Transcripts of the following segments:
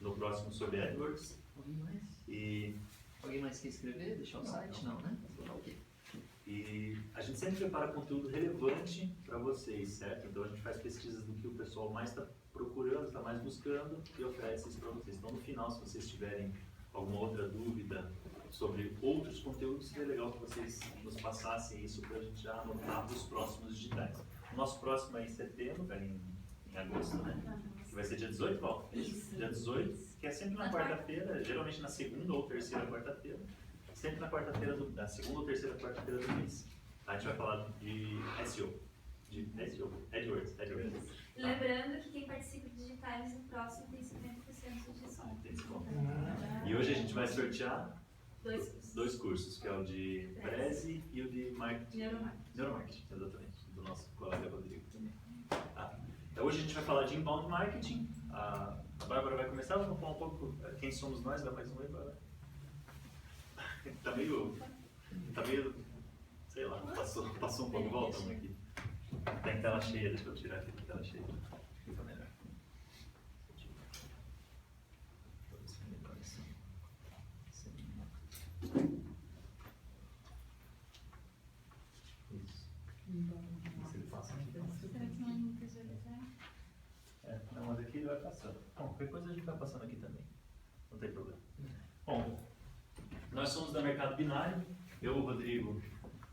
no próximo sobre AdWords. Alguém mais? E, Alguém mais quer escrever? Deixar o site? Não, né? Ok. e a gente sempre prepara conteúdo relevante para vocês, certo? Então a gente faz pesquisas do que o pessoal mais está procurando, está mais buscando e oferece isso para vocês. Então no final, se vocês tiverem alguma outra dúvida sobre outros conteúdos, seria legal que vocês nos passassem isso para a gente já anotar os próximos digitais. O nosso próximo é em setembro, em agosto, né? Que vai ser dia 18, Paulo? Isso. Dia 18, que é sempre na quarta-feira, geralmente na segunda ou terceira quarta-feira. Sempre na quarta-feira, na segunda ou terceira quarta-feira do mês. A gente vai falar de SEO. De SEO? AdWords. Lembrando que quem participa de digitais no próximo tem 50% de desconto. Tem desconto. E hoje a gente vai sortear dois cursos, que é o de Prezi e o de Marketing. Neuromarketing, exatamente, do nosso colega Rodrigo também. Hoje a gente vai falar de Inbound Marketing. A Bárbara vai começar, vamos falar um pouco quem somos nós, dá mais um aí, Bárbara. Tá meio, sei lá, passou um pouco, voltamos aqui. Tá em tela cheia, deixa eu tirar aqui da tela cheia. Fica melhor. Isso. Se ele passa aqui, Será que não visualizar? não, mas aqui ele vai passando. Bom, qualquer coisa a gente vai passando aqui também. Não tem problema. Bom, nós somos da Mercado Binário. Eu, o Rodrigo,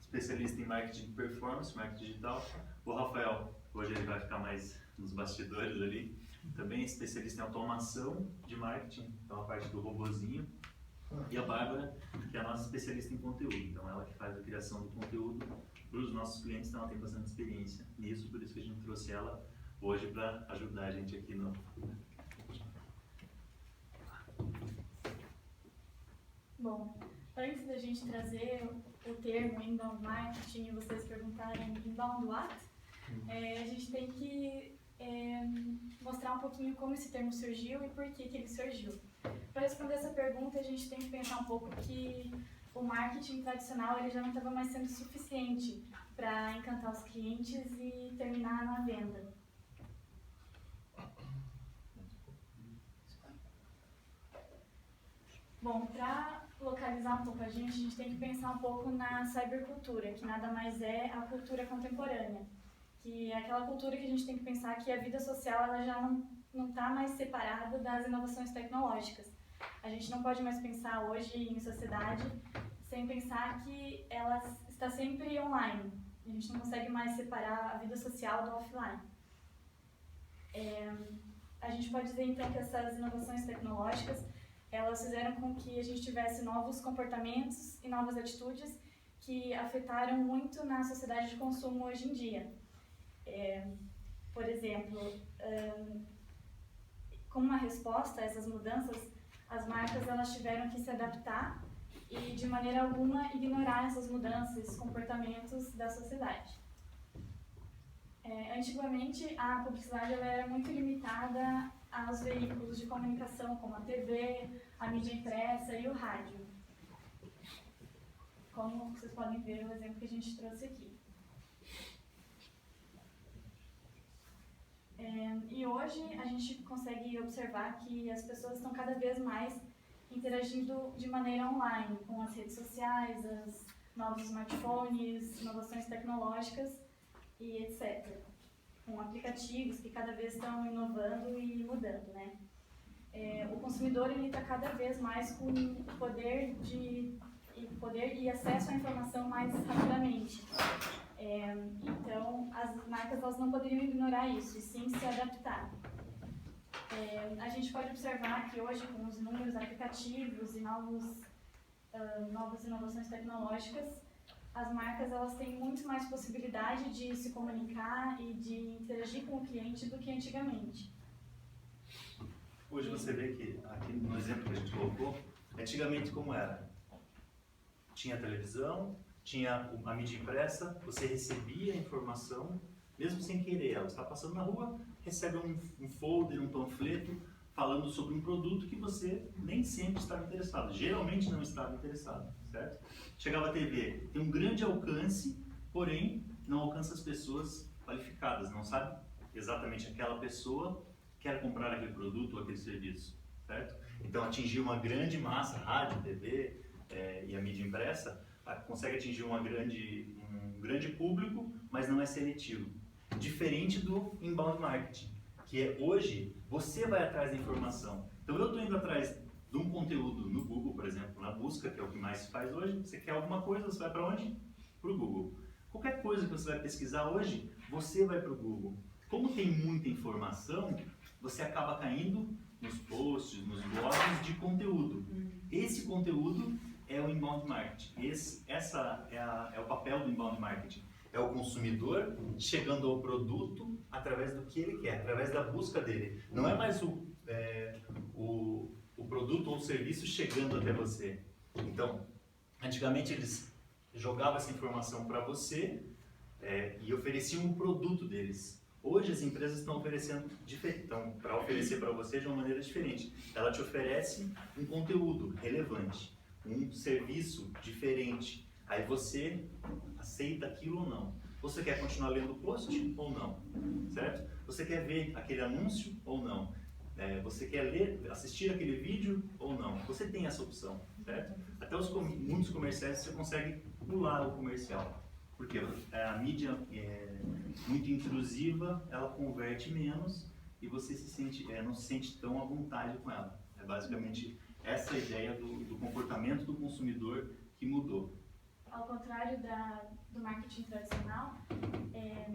especialista em marketing de performance, marketing digital. O Rafael, hoje ele vai ficar mais nos bastidores ali. Também especialista em automação de marketing, então a parte do robozinho. E a Bárbara, que é a nossa especialista em conteúdo. Então ela que faz a criação do conteúdo para os nossos clientes, então ela tem bastante experiência nisso, por isso que a gente trouxe ela hoje para ajudar a gente aqui no... Bom, antes da gente trazer o termo inbound marketing e vocês perguntarem inbound what, a gente tem que mostrar um pouquinho como esse termo surgiu e por que ele surgiu. Para responder essa pergunta, a gente tem que pensar um pouco que o marketing tradicional ele já não estava mais sendo suficiente para encantar os clientes e terminar na venda. Bom, para localizar um pouco a gente tem que pensar um pouco na cybercultura, que nada mais é a cultura contemporânea, que é aquela cultura que a gente tem que pensar que a vida social ela já não está mais separada das inovações tecnológicas. A gente não pode mais pensar hoje em sociedade sem pensar que ela está sempre online. A gente não consegue mais separar a vida social do offline. A gente pode dizer então que essas inovações tecnológicas elas fizeram com que a gente tivesse novos comportamentos e novas atitudes que afetaram muito na sociedade de consumo hoje em dia. Por exemplo, como uma resposta a essas mudanças, as marcas elas tiveram que se adaptar e, de maneira alguma, ignorar essas mudanças, esses comportamentos da sociedade. Antigamente, a publicidade ela era muito limitada aos veículos de comunicação, como a TV, a mídia impressa e o rádio. Como vocês podem ver o exemplo que a gente trouxe aqui. E hoje a gente consegue observar que as pessoas estão cada vez mais interagindo de maneira online, com as redes sociais, os novos smartphones, inovações tecnológicas e etc. Com aplicativos que cada vez estão inovando e mudando, né? O consumidor está cada vez mais com poder e acesso à informação mais rapidamente. Então, as marcas elas não poderiam ignorar isso, e sim se adaptar. A gente pode observar que hoje, com os números aplicativos e novas inovações tecnológicas, as marcas elas têm muito mais possibilidade de se comunicar e de interagir com o cliente do que antigamente. Hoje você vê que, aqui no exemplo que a gente colocou, antigamente como era? Tinha televisão, tinha a mídia impressa, você recebia a informação, mesmo sem querer. Ela está passando na rua, recebe um folder, um panfleto, falando sobre um produto que você nem sempre estava interessado. Geralmente não estava interessado, certo? Chegava a TV, tem um grande alcance, porém não alcança as pessoas qualificadas, não sabe exatamente aquela pessoa quer comprar aquele produto ou aquele serviço. certo? Então, atingir uma grande massa, rádio, TV e a mídia impressa, consegue atingir um grande público, mas não é seletivo. Diferente do inbound marketing, que é hoje, você vai atrás da informação. Então, eu estou indo atrás de um conteúdo no Google, por exemplo, na busca, que é o que mais se faz hoje. Você quer alguma coisa, você vai para onde? Para o Google. Qualquer coisa que você vai pesquisar hoje, você vai para o Google. Como tem muita informação, você acaba caindo nos posts, nos blogs de conteúdo. Esse conteúdo é o inbound marketing. É o papel do inbound marketing. É o consumidor chegando ao produto através do que ele quer, através da busca dele. Não é mais o produto ou o serviço chegando até você. Então, antigamente eles jogavam essa informação para você e ofereciam o produto deles. Hoje as empresas estão oferecendo para oferecer para você de uma maneira diferente. Ela te oferece um conteúdo relevante, um serviço diferente. Aí você aceita aquilo ou não. Você quer continuar lendo o post ou não? Certo? Você quer ver aquele anúncio ou não? Você quer assistir aquele vídeo ou não? Você tem essa opção, certo? Até muitos comerciais você consegue pular o comercial. Porque a mídia é muito intrusiva, ela converte menos e você não se sente tão à vontade com ela. É basicamente essa a ideia do comportamento do consumidor que mudou. Ao contrário do marketing tradicional,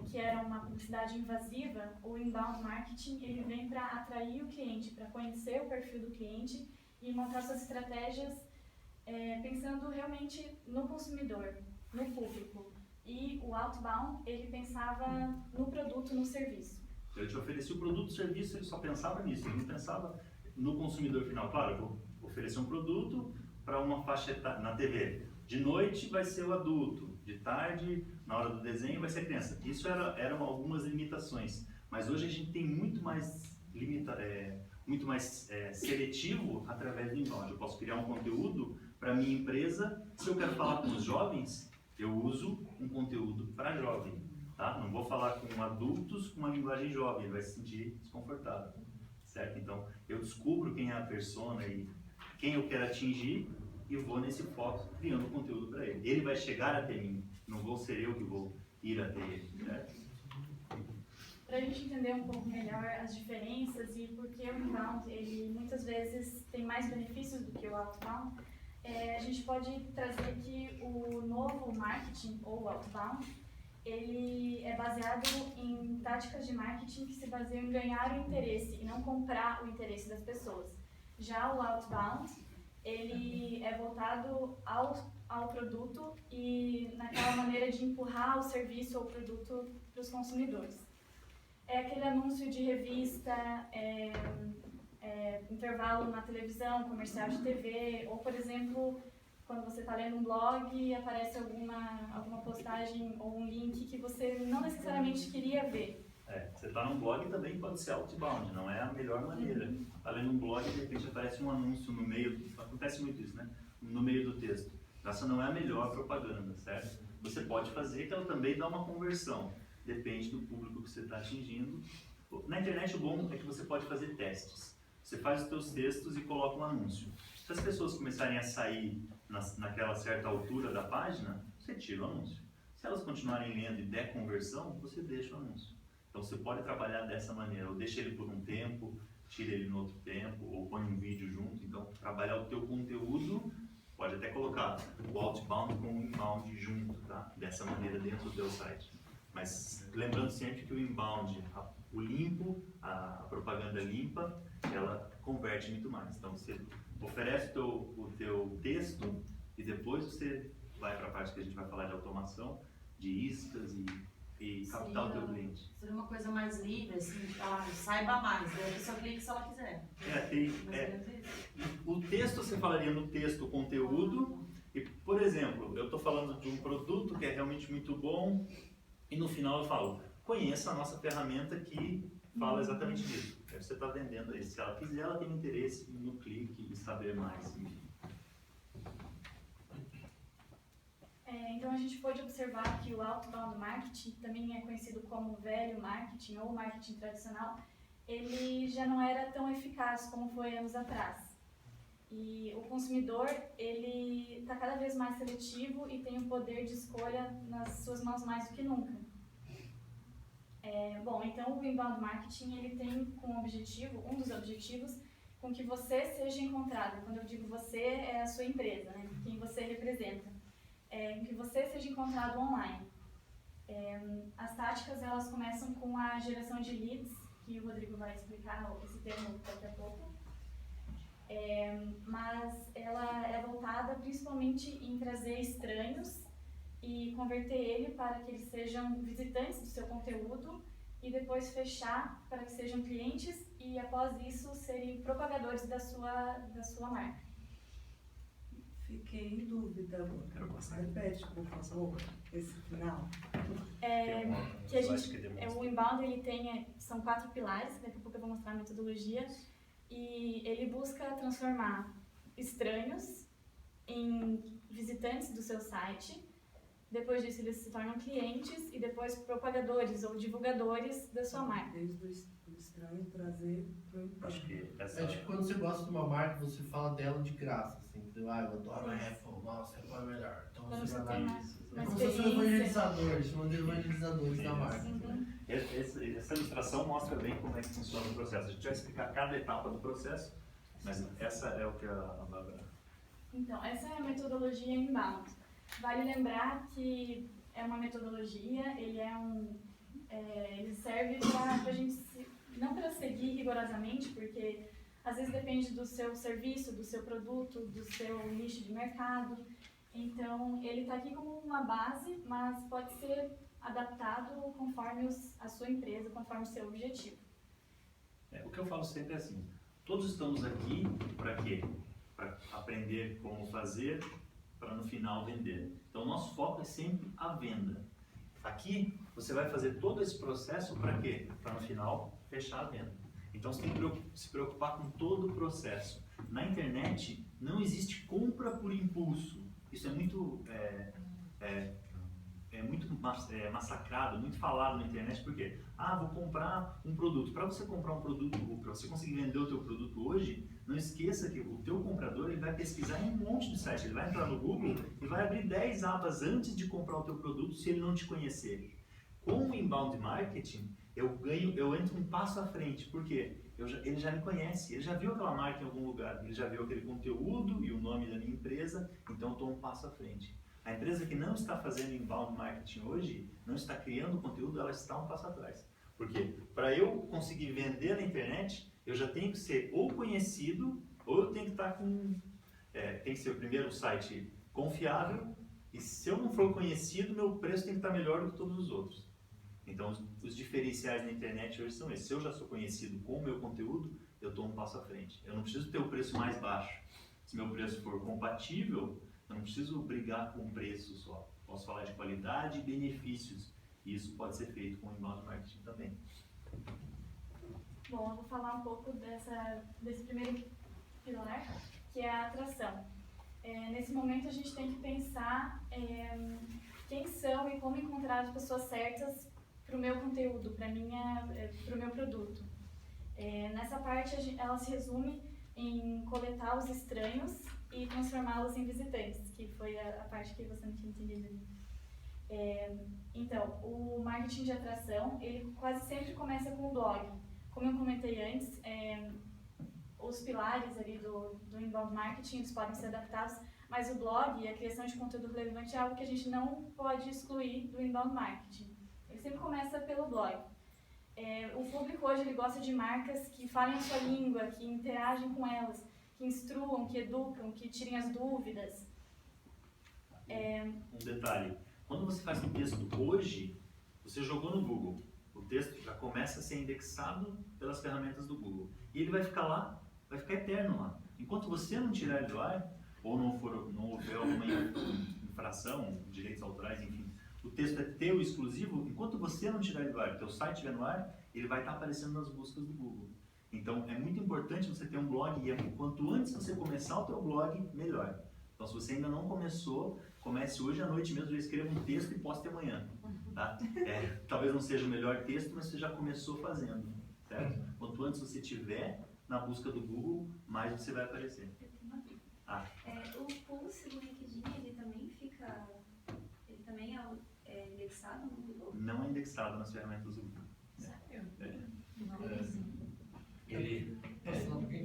que era uma publicidade invasiva, o inbound marketing ele vem para atrair o cliente, para conhecer o perfil do cliente e montar suas estratégias pensando realmente no consumidor, no público. E o outbound, ele pensava no produto, no serviço. Ele te oferecia o produto, o serviço, ele só pensava nisso, ele não pensava no consumidor final. Claro, eu vou oferecer um produto para uma faixa etária na TV. De noite vai ser o adulto, de tarde, na hora do desenho, vai ser a criança. Isso eram algumas limitações, mas hoje a gente tem muito mais seletivo através do inbound. Eu posso criar um conteúdo para minha empresa. Se eu quero falar com os jovens, eu uso um conteúdo para jovem, tá? Não vou falar com adultos com uma linguagem jovem, ele vai se sentir desconfortável, certo? Então, eu descubro quem é a persona e quem eu quero atingir e vou nesse foco criando conteúdo para ele. Ele vai chegar até mim, não vou ser eu que vou ir até ele, certo? Para a gente entender um pouco melhor as diferenças e por que o inbound ele muitas vezes tem mais benefícios do que o outbound, a gente pode trazer que o novo marketing ou outbound ele é baseado em táticas de marketing que se baseiam em ganhar o interesse e não comprar o interesse das pessoas. Já o outbound ele é voltado ao produto e naquela maneira de empurrar o serviço ou produto para os consumidores. É aquele anúncio de revista, intervalo na televisão, comercial de TV, ou por exemplo, quando você está lendo um blog e aparece alguma postagem ou um link que você não necessariamente queria ver. Você está num blog também pode ser outbound, não é a melhor maneira. Está lendo um blog e de repente aparece um anúncio no meio, acontece muito isso, né? No meio do texto. Essa não é a melhor propaganda, certo? Você pode fazer que ela também dá uma conversão, depende do público que você está atingindo. Na internet o bom é que você pode fazer testes. Você faz os seus textos e coloca um anúncio. Se as pessoas começarem a sair naquela certa altura da página, você tira o anúncio. Se elas continuarem lendo e der conversão, você deixa o anúncio. Então você pode trabalhar dessa maneira, ou deixa ele por um tempo, tira ele no outro tempo, ou põe um vídeo junto. Então, trabalhar o teu conteúdo, pode até colocar o outbound com o inbound junto, tá? Dessa maneira dentro do teu site. Mas lembrando sempre que o inbound, o limpo, a propaganda limpa, ela converte muito mais. Então você oferece o teu texto e depois você vai para a parte que a gente vai falar de automação, de iscas e captar o teu cliente. Seria uma coisa mais livre, assim, saiba mais, daí a pessoa clica se ela quiser. O texto você falaria no texto o conteúdo e, por exemplo, eu estou falando de um produto que é realmente muito bom e no final eu falo, conheça a nossa ferramenta que fala exatamente disso. Aí você está vendendo aí. Se ela quiser, ela tem interesse no clique e saber mais. Então a gente pode observar que o outbound marketing, também é conhecido como velho marketing ou marketing tradicional, ele já não era tão eficaz como foi anos atrás. E o consumidor, ele está cada vez mais seletivo e tem o poder de escolha nas suas mãos mais do que nunca. Bom, então o inbound marketing, ele tem como objetivo, um dos objetivos, com que você seja encontrado. Quando eu digo você, é a sua empresa, né? Quem você representa. Com que você seja encontrado online. As táticas, elas começam com a geração de leads, que o Rodrigo vai explicar esse termo daqui a pouco. Mas ela é voltada principalmente em trazer estranhos e converter ele para que eles sejam visitantes do seu conteúdo e depois fechar para que sejam clientes e após isso serem propagadores da sua marca. Fiquei em dúvida. Repete, por favor, esse final. Que a gente, o inbound, ele tem, são 4 pilares, daqui a pouco eu vou mostrar a metodologia, e ele busca transformar estranhos em visitantes do seu site. Depois disso, eles se tornam clientes e depois propagadores ou divulgadores da sua marca. Desde o estranho trazer para o Acho que essa... É tipo quando você gosta de uma marca, você fala dela de graça, assim. Eu adoro a Apple, nossa, Apple é melhor. Então Quando você você vai tem lá uma e... É como se fosse um evangelizador, chamando de evangelizadores da marca. Uhum. Essa ilustração mostra bem como é que funciona o processo. A gente vai explicar cada etapa do processo, mas essa é o que a Bárbara... Então, essa é a metodologia inbound. Vale lembrar que é uma metodologia, ele serve para a gente, não para seguir rigorosamente, porque às vezes depende do seu serviço, do seu produto, do seu nicho de mercado. Então, ele está aqui como uma base, mas pode ser adaptado conforme a sua empresa, conforme o seu objetivo. O que eu falo sempre é assim, todos estamos aqui para quê? Para aprender como fazer, para no final vender. Então, o nosso foco é sempre a venda. Aqui, você vai fazer todo esse processo para quê? Para no final fechar a venda. Então, você tem que se preocupar com todo o processo. Na internet, não existe compra por impulso. Isso é muito, massacrado, muito falado na internet, porque, vou comprar um produto. Para você comprar um produto, para você conseguir vender o teu produto hoje, não esqueça que o teu comprador ele vai pesquisar em um monte de sites. Ele vai entrar no Google e vai abrir 10 abas antes de comprar o teu produto se ele não te conhecer. Com o inbound marketing, eu entro um passo à frente, porque ele já me conhece, ele já viu aquela marca em algum lugar, ele já viu aquele conteúdo e o nome da minha empresa, então eu estou um passo à frente. A empresa que não está fazendo inbound marketing hoje, não está criando conteúdo, ela está um passo atrás. Porque para eu conseguir vender na internet, eu já tenho que ser ou conhecido, ou eu tenho que estar com... tem que ser primeiro um site confiável, e se eu não for conhecido, meu preço tem que estar melhor do que todos os outros. Então, os diferenciais na internet hoje são esses. Se eu já sou conhecido com o meu conteúdo, eu estou um passo à frente. Eu não preciso ter o preço mais baixo. Se meu preço for compatível, eu não preciso brigar com o preço só. Posso falar de qualidade e benefícios. E isso pode ser feito com o inbound marketing também. Bom, eu vou falar um pouco desse primeiro pilar, que é a atração. Nesse momento, a gente tem que pensar quem são e como encontrar as pessoas certas para o meu conteúdo, para o meu produto. Nessa parte, ela se resume em coletar os estranhos e transformá-los em visitantes, que foi a parte que você não tinha entendido. Então, o marketing de atração, ele quase sempre começa com o blog. Como eu comentei antes, os pilares ali do inbound marketing, eles podem ser adaptados, mas o blog e a criação de conteúdo relevante é algo que a gente não pode excluir do inbound marketing. Ele sempre começa pelo blog. O público hoje ele gosta de marcas que falem a sua língua, que interagem com elas, que instruam, que educam, que tirem as dúvidas. Um detalhe, quando você faz um texto hoje, você jogou no Google, o texto já começa a ser indexado pelas ferramentas do Google. E ele vai ficar lá, vai ficar eterno lá. Enquanto você não tirar ele do ar, ou não houver alguma infração, direitos autorais, enfim, o texto é teu exclusivo, enquanto você não tirar ele do ar, o teu site estiver no ar, ele vai estar aparecendo nas buscas do Google. Então, é muito importante você ter um blog e quanto antes você começar o teu blog, melhor. Então, se você ainda não começou, comece hoje à noite mesmo, já escreva um texto e poste amanhã. Tá? Talvez não seja o melhor texto, mas você já começou fazendo. Certo? Certo? Quanto antes você tiver na busca do Google, mais você vai aparecer. Eu tenho uma dúvida. Ah. O Pulse do LinkedIn, ele também fica... Ele também é indexado no Google? Não é indexado nas ferramentas do Google. Sério? Ele.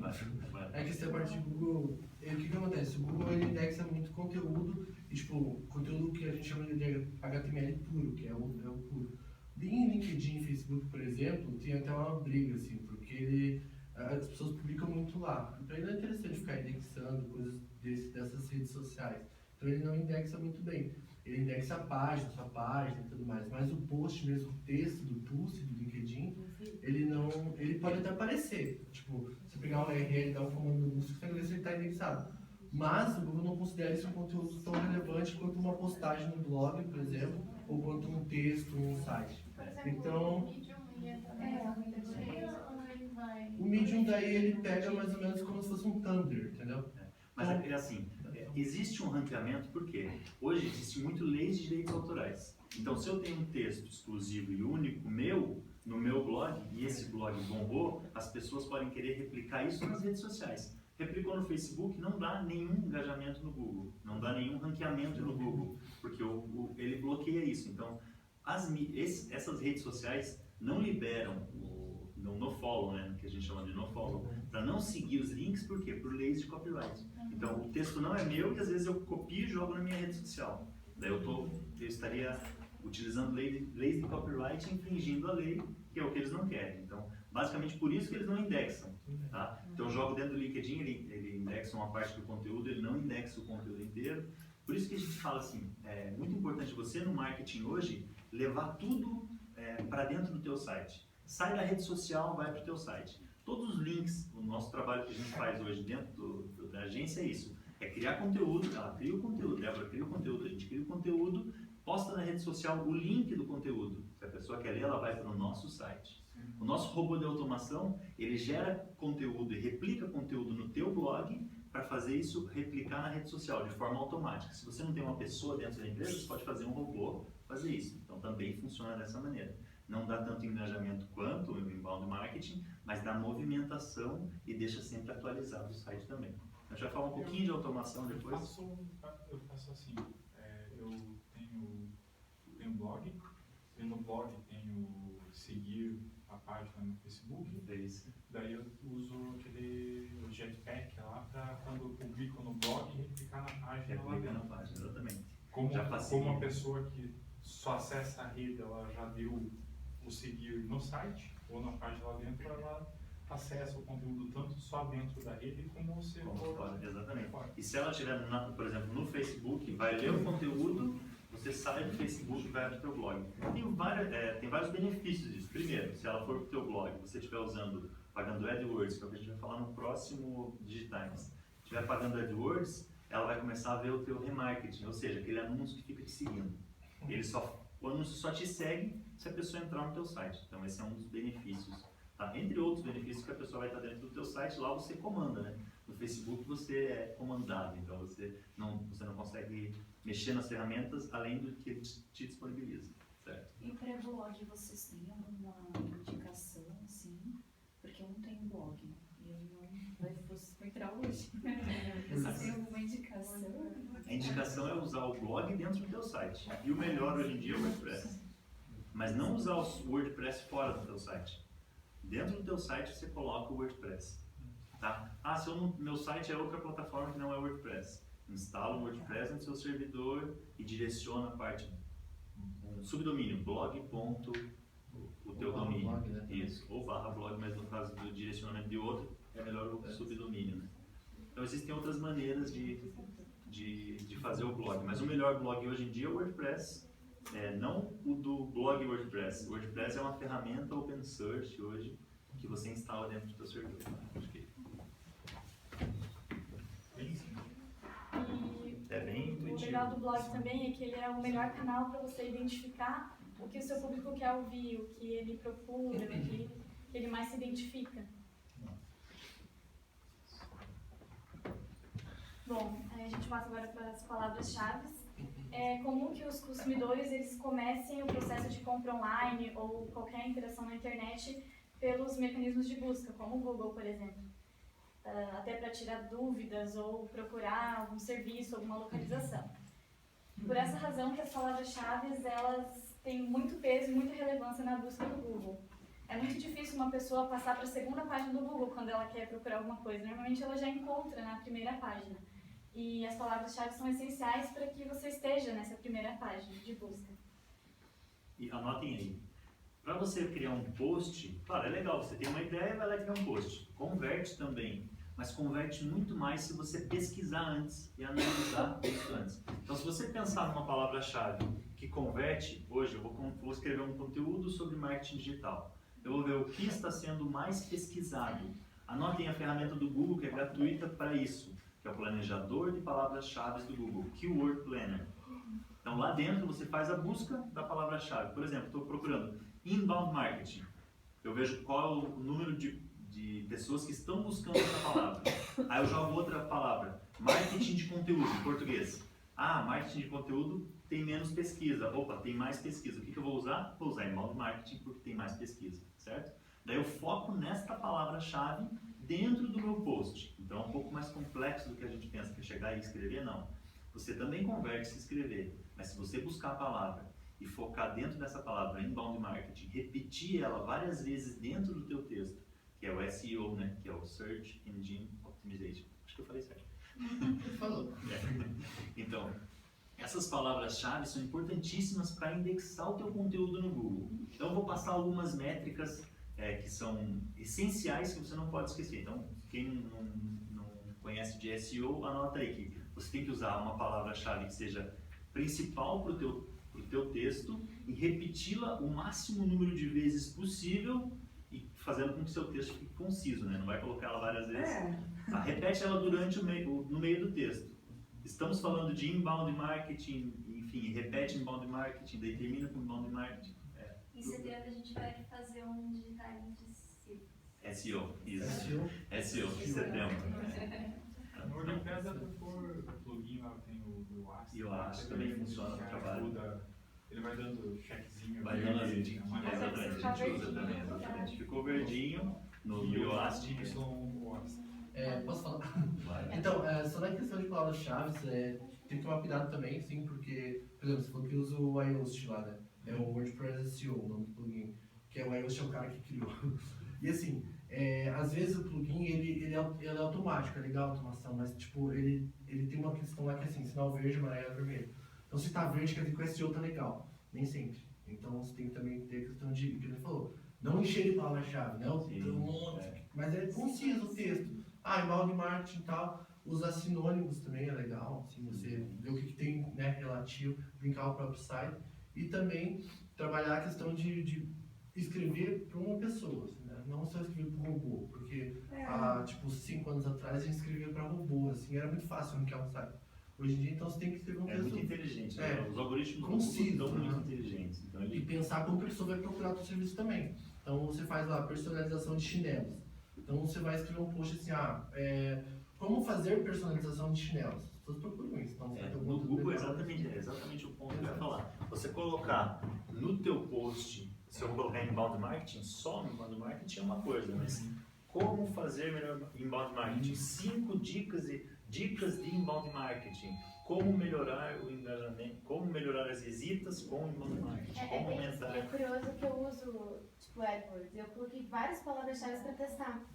Vai. É que essa parte do Google, o que acontece? O Google ele indexa muito conteúdo, e, tipo, conteúdo que a gente chama de HTML puro, que é o puro. Em LinkedIn e Facebook, por exemplo, tem até uma briga, assim, porque as pessoas publicam muito lá. Então ele não é interessante ficar indexando coisas dessas redes sociais. Então ele não indexa muito bem. Ele indexa a página, sua página e tudo mais. Mas o post mesmo, o texto do Pulse, do LinkedIn, ele pode até aparecer. Tipo, você pegar um URL e dar um comando no busca, você vai ver se ele está indexado. Mas o Google não considera isso um conteúdo tão relevante quanto uma postagem no blog, por exemplo, ou quanto um texto em um site. Então, o Medium daí ele pega mais ou menos como se fosse um Tumblr, entendeu? Mas é assim, existe um ranqueamento porque hoje existem muito leis de direitos autorais. Então, se eu tenho um texto exclusivo e único meu, no meu blog, e esse blog bombou, as pessoas podem querer replicar isso nas redes sociais. Replicou no Facebook, não dá nenhum engajamento no Google, não dá nenhum ranqueamento no Google, porque ele bloqueia isso. Então, essas redes sociais não liberam o nofollow, né, que a gente chama de nofollow, para não seguir os links, por quê? Por leis de copyright. Então, o texto não é meu e às vezes eu copio e jogo na minha rede social. Daí eu estaria utilizando leis de copyright, infringindo a lei, que é o que eles não querem. Então, basicamente por isso que eles não indexam. Tá? Então, eu jogo dentro do LinkedIn, ele indexa uma parte do conteúdo, ele não indexa o conteúdo inteiro. Por isso que a gente fala assim, é muito importante você no marketing hoje levar tudo para dentro do teu site. Sai da rede social, vai para o teu site. Todos os links, o nosso trabalho que a gente faz hoje dentro da agência é isso. É criar conteúdo, ela cria o conteúdo, Débora cria o conteúdo, a gente cria o conteúdo, posta na rede social o link do conteúdo. Se a pessoa quer ler, ela vai para o nosso site. O nosso robô de automação, ele gera conteúdo e replica conteúdo no teu blog para fazer isso replicar na rede social de forma automática. Se você não tem uma pessoa dentro da empresa, você pode fazer um robô fazer isso. Então também funciona dessa maneira. Não dá tanto engajamento quanto o inbound marketing, mas dá movimentação e deixa sempre atualizado o site também. A gente vai falar um pouquinho de automação depois. Eu faço assim, eu tenho blog, e no blog tenho seguir a página no Facebook, daí eu uso aquele Jetpack lá para quando eu publico no blog replicar na página lá dentro. Na página, exatamente. Como a pessoa que só acessa a rede, ela já deu o seguir no site ou na página lá dentro, ela acessa o conteúdo tanto só dentro da rede como você fora. Exatamente. E se ela estiver, por exemplo, no Facebook, vai ler o conteúdo, você sai do Facebook e vai para o teu blog. Tem vários benefícios disso. Primeiro, se ela for para o teu blog, você estiver pagando AdWords, que é o que a gente vai falar no próximo Digitimes, estiver pagando AdWords, ela vai começar a ver o teu remarketing, ou seja, aquele anúncio que fica te seguindo. O anúncio só te segue se a pessoa entrar no teu site. Então esse é um dos benefícios. Tá? Entre outros benefícios que a pessoa vai estar dentro do teu site, lá você comanda, né? No Facebook você é comandado, então você não consegue mexer nas ferramentas além do que ele te disponibiliza, certo? E para blog, vocês têm alguma indicação, assim? Porque eu não tenho blog, e eu não vou entrar hoje. Vocês têm alguma indicação? A indicação é usar o blog dentro do teu site. E o melhor hoje em dia é o WordPress. Mas não usar o WordPress fora do teu site. Dentro do teu site você coloca o WordPress. Tá? Se meu site é outra plataforma que não é o WordPress. Instala o WordPress no seu servidor e direciona a parte subdomínio, blog. O teu domínio. Blog, né? Isso. Ou /blog, mas no caso do direcionamento de outro, é melhor o subdomínio. Né? Então existem outras maneiras de fazer o blog. Mas o melhor blog hoje em dia é o WordPress. Não o do blog WordPress. O WordPress é uma ferramenta open source hoje que você instala dentro do seu servidor. Acho que é bem intuitivo. O legal do blog também é que ele é o melhor canal para você identificar o que o seu público quer ouvir, o que ele procura, o que ele mais se identifica. Bom, a gente passa agora para as palavras-chave. É comum que os consumidores eles comecem o processo de compra online ou qualquer interação na internet pelos mecanismos de busca, como o Google, por exemplo. Até para tirar dúvidas ou procurar algum serviço, alguma localização. Por essa razão que as palavras-chave elas têm muito peso e muita relevância na busca do Google. É muito difícil uma pessoa passar para a segunda página do Google quando ela quer procurar alguma coisa. Normalmente ela já encontra na primeira página. E as palavras-chave são essenciais para que você esteja nessa primeira página de busca. E anotem aí. Para você criar um post, claro, é legal, você tem uma ideia e vai lá criar um post. Converte também, mas converte muito mais se você pesquisar antes e analisar isso antes. Então, se você pensar numa palavra-chave que converte, hoje eu vou escrever um conteúdo sobre marketing digital. Eu vou ver o que está sendo mais pesquisado. Anotem a ferramenta do Google, que é gratuita para isso, que é o planejador de palavras-chave do Google, Keyword Planner. Então, lá dentro você faz a busca da palavra-chave. Por exemplo, estou procurando inbound marketing. Eu vejo qual é o número de pessoas que estão buscando essa palavra. Aí eu jogo outra palavra, marketing de conteúdo, em português. Ah, marketing de conteúdo tem menos pesquisa. Opa, tem mais pesquisa. O que eu vou usar? Vou usar inbound marketing porque tem mais pesquisa, certo? Daí eu foco nesta palavra-chave dentro do meu post. Então é um pouco mais complexo do que a gente pensa, que é chegar e escrever, não. Você também converte se escrever, mas se você buscar a palavra e focar dentro dessa palavra, inbound marketing, repetir ela várias vezes dentro do teu texto, que é o SEO, né? Que é o Search Engine Optimization. Acho que eu falei certo. Falou. Então, essas palavras-chave são importantíssimas para indexar o teu conteúdo no Google. Então, eu vou passar algumas métricas que são essenciais que você não pode esquecer. Então, quem não conhece de SEO, anota aí que você tem que usar uma palavra-chave que seja principal para o teu texto e repeti-la o máximo número de vezes possível e fazendo com que o seu texto fique conciso, né? Não vai colocar ela várias vezes. Repete ela no meio do texto. Estamos falando de inbound marketing, enfim, repete inbound marketing, daí termina com inbound marketing. Em setembro a gente vai fazer um digital de cifras. SEO, isso. SEO, em setembro. No WordPress dá para pôr plugin lá, tem o Yoast. E o Yoast também funciona no trabalho. Ele vai dando checkzinho. Vai dando as dele, diquinhas, amarelo. exatamente, a gente usa também, exatamente. Ficou verdinho no Yoast. Posso falar? Então, só na questão de palavras-chave, tem que tomar cuidado também, sim, porque, por exemplo, você falou que usa o Yoast lá, né? É o WordPress SEO, o nome do plugin, que é o Yoast é o cara que criou. E assim, às vezes o plugin, ele é automático, é legal a automação, mas tipo, ele tem uma questão lá que é assim, sinal verde, amarelo, vermelho. Então se tá verde, quer dizer que o SEO tá legal, nem sempre. Então você tem que também ter a questão de, que ele falou, não encher de palavra-chave, não um monte, mas é conciso o texto. Inbound marketing e tal, usar sinônimos também é legal, assim, você ver o que tem, né, relativo, linkar o próprio site e também trabalhar a questão de escrever para uma pessoa, assim, né? Não só escrever para o robô, porque há tipo 5 anos atrás a gente escrevia para robô, assim, era muito fácil ranquear um site. Hoje em dia, então, você tem que escrever um texto... É muito inteligente, né? Os algoritmos conciso, são muito inteligentes. Então, E pensar como a pessoa vai procurar o seu serviço também. Então, você faz lá, personalização de chinelos. Então, você vai escrever um post assim, como fazer personalização de chinelos? As pessoas procuram isso. Então, no Google é exatamente o ponto que eu ia falar. Você colocar no teu post, se eu colocar inbound marketing, só no inbound marketing é uma coisa, mas como fazer melhor inbound marketing? 5 dicas de inbound marketing. Como melhorar o engajamento, como melhorar as visitas com o inbound marketing, como aumentar... É curioso que eu uso, tipo, AdWords. Eu coloquei várias palavras-chave para testar.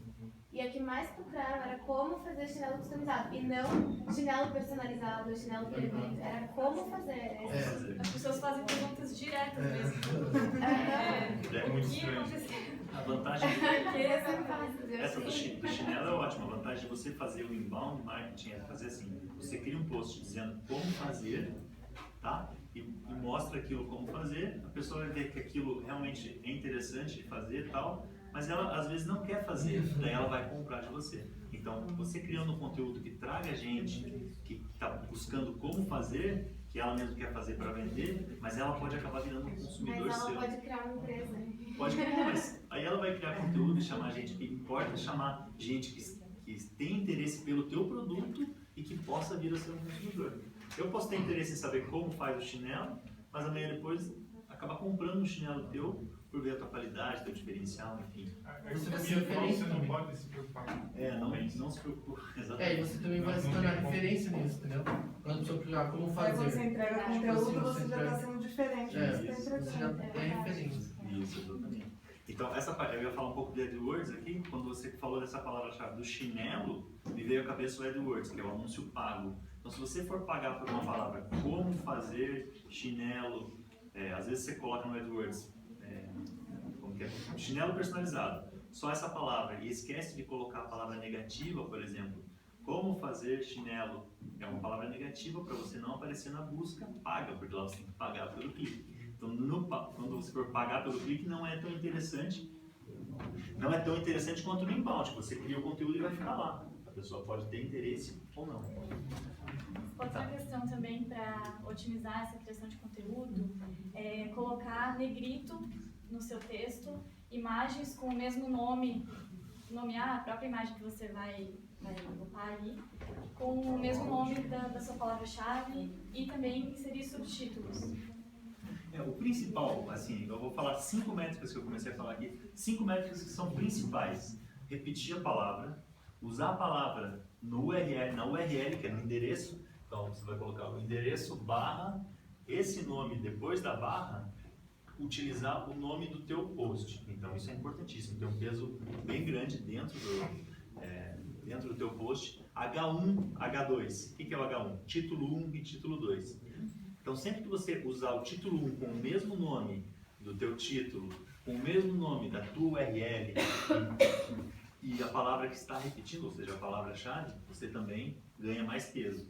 E a que mais procuraram era como fazer chinelo customizado. E não chinelo personalizado, chinelo perfeito. Era como fazer. As pessoas fazem perguntas diretas mesmo. É muito estranho. A vantagem essa do chinelo é ótima. A vantagem de você fazer o inbound marketing é fazer assim: você cria um post dizendo como fazer, tá? E mostra aquilo como fazer. A pessoa vai ver que aquilo realmente é interessante de fazer e tal, mas ela às vezes não quer fazer, daí ela vai comprar de você. Então, você criando um conteúdo que traga gente que está buscando como fazer, que ela mesmo quer fazer para vender, mas ela pode acabar virando um consumidor seu. Mas ela pode criar uma empresa. Pode criar, mas aí ela vai criar conteúdo e chamar gente que importa, chamar gente que tem interesse pelo teu produto e que possa vir a ser um consumidor. Eu posso ter interesse em saber como faz o chinelo, mas amanhã depois acabar comprando um chinelo teu por ver a tua qualidade, teu diferencial, enfim. Você vai Você ser referência não também. pode se preocupar com Não se preocupe, É, e exatamente. você também vai se tornar referência nisso, entendeu? Quando a pessoa procurar como Aí fazer. quando você entrega Tipo conteúdo, assim, você já entrega- está sendo diferente. É, do que você está você já entregando. é referência. Isso, exatamente. Então, essa parte, eu ia falar um pouco do AdWords aqui, quando você falou dessa palavra-chave do chinelo, me veio à cabeça o AdWords, que é o anúncio pago. Então, se você for pagar por uma palavra, como fazer chinelo, às vezes você coloca no AdWords, como que é? Chinelo personalizado, só essa palavra, e esquece de colocar a palavra negativa, por exemplo, como fazer chinelo, é uma palavra negativa para você não aparecer na busca, paga, porque lá você tem que pagar pelo clique. Então, quando você for pagar pelo clique, não é tão interessante quanto no inbound, que você cria o conteúdo e vai ficar lá. A pessoa pode ter interesse ou não. Outra questão também para otimizar essa criação de conteúdo é colocar negrito no seu texto, imagens com o mesmo nome, nomear a própria imagem que você vai botar ali, com o mesmo nome da sua palavra-chave e também inserir subtítulos. O principal, assim, eu vou falar 5 métricas que eu comecei a falar aqui, 5 métricas que são principais. Repetir a palavra, usar a palavra no URL, na URL, que é no endereço, então você vai colocar o endereço barra, esse nome depois da barra, utilizar o nome do teu post. Então isso é importantíssimo, tem um peso bem grande dentro do teu post. H1, H2. O que é o H1? Título 1 e título 2. Então, sempre que você usar o título 1 com o mesmo nome do teu título, com o mesmo nome da tua URL e a palavra que está repetindo, ou seja, a palavra-chave, você também ganha mais peso.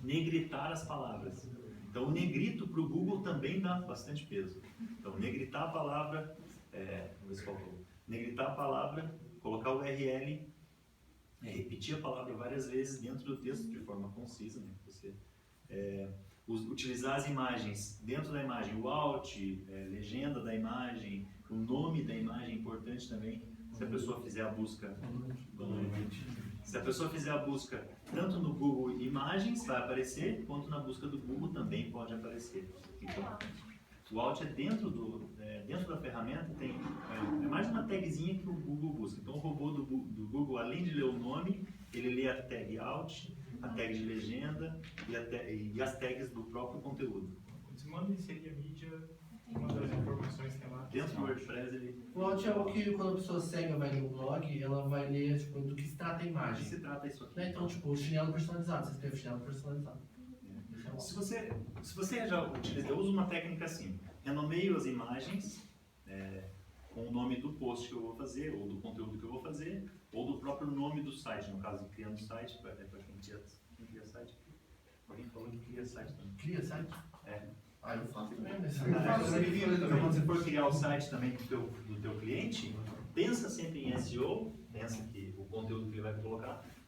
Negritar as palavras. Então, o negrito para o Google também dá bastante peso. Então, negritar a palavra, vamos ver se faltou. Negritar a palavra, colocar o URL, repetir a palavra várias vezes dentro do texto de forma concisa, né? Você utilizar as imagens, dentro da imagem, o alt, legenda da imagem, o nome da imagem é importante também. Se a pessoa fizer a busca, tanto no Google Imagens vai aparecer, quanto na busca do Google também pode aparecer. Então, o alt é dentro da ferramenta, é mais uma tagzinha que o Google busca. Então, o robô do Google, além de ler o nome, ele lê a tag alt, a tag de legenda e as tags do próprio conteúdo. Quando você manda inserir a mídia, uma das informações tem lá. Dentro do WordPress, ele... O alt é o que quando a pessoa cega vai ler o blog, ela vai ler tipo, do que se trata a O que imagem. se trata isso aqui? Né? Então, tipo, o chinelo personalizado, você escreve chinelo personalizado. Isso é bom. Se você já utiliza, eu uso uma técnica assim, renomeio as imagens com o nome do post que eu vou fazer, ou do conteúdo que eu vou fazer, ou do próprio nome do site, no caso de criando site, para quem cria site. Alguém falou que cria site também. Cria site? Ah, eu faço também, mas... Então, quando você for criar o site também do teu cliente, pensa sempre em SEO, pensa que o conteúdo que ele vai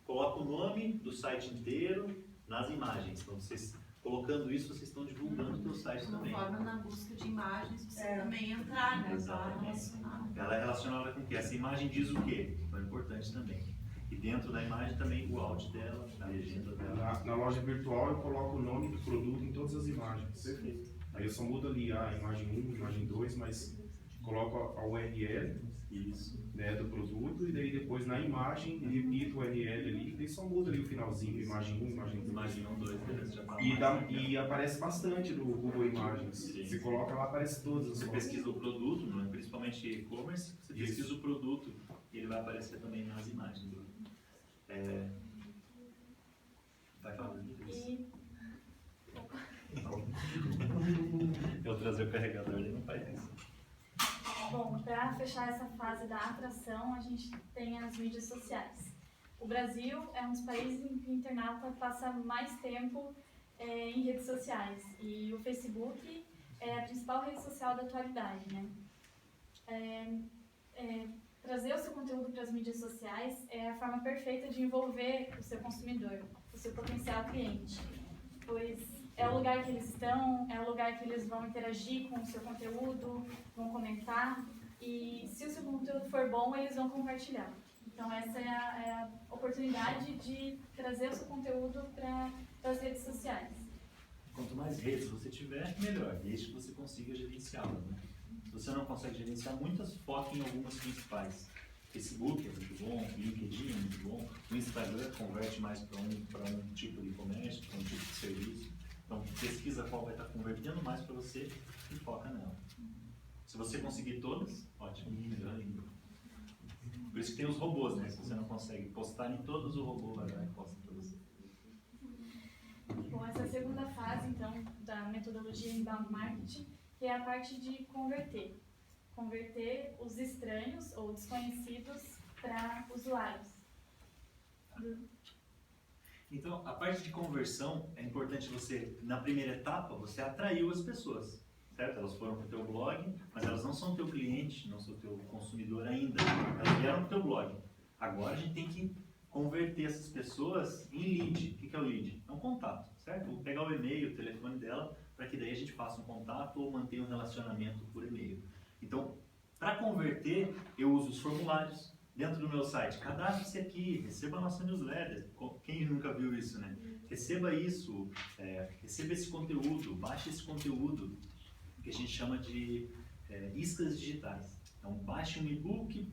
coloca o nome do site inteiro nas imagens. Então, vocês colocando isso, vocês estão divulgando o teu site De uma também. forma, na busca de imagens, você também entrar, né? Tá Exatamente. relacionado. Ela é relacionada com o quê? Essa imagem diz o quê? Então é importante também. E dentro da imagem também o alt dela, a legenda dela. Na loja virtual eu coloco o nome do produto em todas as imagens. Perfeito. Aí eu só mudo ali a imagem 1, imagem 2, mas coloco a URL do produto e daí depois na imagem repito o URL ali e daí só muda ali o finalzinho, imagem 1, imagem 2. Imagem 1, 2, beleza, já tá E aparece bastante no Google Imagens. Sim. Você coloca lá, aparece todas as Você fotos. pesquisa o produto, né? Principalmente e-commerce, você pesquisa o produto e ele vai aparecer também nas imagens. Vai falar E eu trazer o carregador, ele não faz isso. bom, para fechar essa fase da atração, a gente tem as mídias sociais. O Brasil é um dos países em que o internauta passa mais tempo em redes sociais e o Facebook é a principal rede social da atualidade, né? Trazer o seu conteúdo para as mídias sociais é a forma perfeita de envolver o seu consumidor, o seu potencial cliente, pois é o lugar que eles estão, é o lugar que eles vão interagir com o seu conteúdo, vão comentar e se o seu conteúdo for bom, eles vão compartilhar. Então essa é a oportunidade de trazer o seu conteúdo para as redes sociais. Quanto mais redes você tiver, melhor, desde que você consiga gerenciá-las, né? Se você não consegue gerenciar muitas, foque em algumas principais. Facebook é muito bom, LinkedIn é muito bom, o Instagram converte mais para um tipo de comércio, para um tipo de serviço. Então pesquisa qual vai estar convertendo mais para você e foca nela. Se você conseguir todas, ótimo, melhor ainda. Por isso que tem os robôs, né? Se você não consegue postar em todos, o robô vai lá e posta para você. Bom, essa é a segunda fase, então, da metodologia Inbound Marketing, que é a parte de converter. Converter os estranhos ou desconhecidos para usuários. Então, a parte de conversão, é importante você, na primeira etapa, você atraiu as pessoas, certo? Elas foram para o teu blog, mas elas não são teu cliente, não são teu consumidor ainda. Elas vieram para o teu blog. Agora a gente tem que converter essas pessoas em lead. O que é o lead? É um contato, certo? Vou pegar o e-mail, o telefone dela, para que daí a gente faça um contato ou mantenha um relacionamento por e-mail. Então, para converter, eu uso os formulários dentro do meu site. Cadastre-se aqui, receba a nossa newsletter. Quem nunca viu isso, né? Receba isso, receba esse conteúdo, baixe esse conteúdo, que a gente chama de iscas digitais. Então, baixe um e-book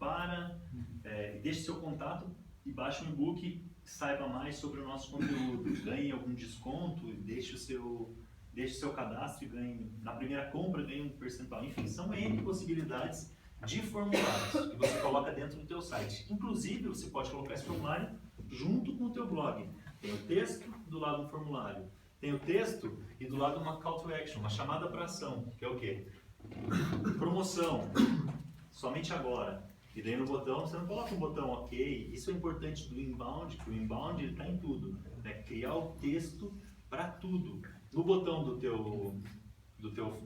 deixe seu contato e baixe um e-book, saiba mais sobre o nosso conteúdo, ganhe algum desconto, deixe o seu cadastro e ganhe, na primeira compra ganhe um percentual. Enfim, são N possibilidades de formulários que você coloca dentro do teu site. Inclusive, você pode colocar esse formulário junto com o teu blog. Tem o texto do lado do formulário, tem o texto e do lado uma call to action, uma chamada para ação, que é o quê? Promoção, somente agora. E daí no botão, você não coloca um botão OK. Isso é importante do inbound, que o inbound está em tudo. Né? Criar o texto para tudo. No botão